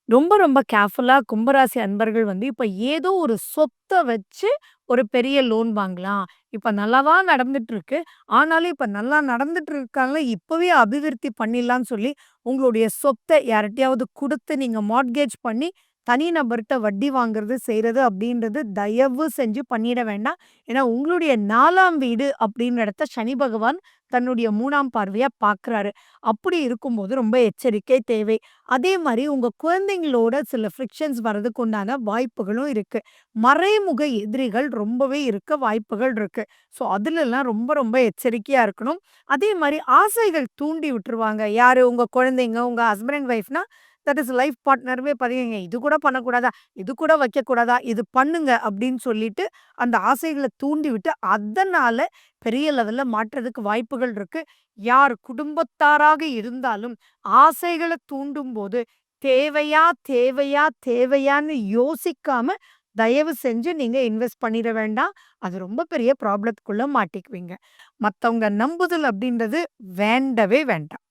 ரொம்ப ரொம்ப கேர்ஃபுல்லா கும்பராசி அன்பர்கள் வந்து இப்ப ஏதோ ஒரு சொத்த வச்சு ஒரு பெரிய லோன் வாங்கலாம். இப்ப நல்லாவா நடந்துட்டு இருக்கு. ஆனாலும் இப்ப நல்லா நடந்துட்டு இருக்காங்க. இப்பவே அபிவிருத்தி பண்ணிடலான்னு சொல்லி உங்களுடைய சொத்த யார்ட்டயாவது குடுத்து நீங்க மார்ட்கேஜ் பண்ணி தனி நபர்ட்ட வட்டி வாங்குறது, செய்றது அப்படின்றது தயவு செஞ்சு பண்ணிட வேண்டாம். ஏன்னா உங்களுடைய 4ஆம் வீடு அப்படின்ற இடத்த சனி பகவான் தன்னுடைய 3ஆம் பார்வையா பார்க்குறாரு. அப்படி இருக்கும்போது ரொம்ப எச்சரிக்கை தேவை. அதே மாரி உங்க குழந்தைங்களோட சில ஃப்ரிக்ஷன்ஸ் வர்றதுக்கு உண்டான வாய்ப்புகளும் இருக்கு. மறைமுக எதிரிகள் ரொம்பவே இருக்க வாய்ப்புகள் இருக்கு. ஸோ அதுலலாம் ரொம்ப ரொம்ப எச்சரிக்கையா இருக்கணும். அதே மாரி ஆசைகள் தூண்டி விட்டுருவாங்க. யாரு உங்க குழந்தைங்க, உங்க ஹஸ்பண்ட் அண்ட் ஒய்ஃப்னா தட் இஸ் லைஃப் பார்ட்னர்வே பார்த்தீங்கன்னா, "இது கூட பண்ணக்கூடாதா? இது கூட வைக்கக்கூடாதா? இது பண்ணுங்க" அப்படின்னு சொல்லிட்டு அந்த ஆசைகள தூண்டி விட்டு, அதனால பெரிய லெவல்ல மாட்றதுக்கு வாய்ப்புகள் இருக்கு. யார் குடும்பத்தாராக இருந்தாலும் ஆசைகள தூண்டும்போது, தேவையா, தேவையா, தேவையான்னு யோசிக்காம, தயவு செஞ்சு நீங்க இன்வெஸ்ட் பண்ணிட வேண்டாம். அது ரொம்ப பெரிய ப்ராப்ளத்துக்குள்ள மாட்டிக்குவீங்க. மத்தவங்க நம்புதல் அப்படின்றது வேண்டவே வேண்டாம்.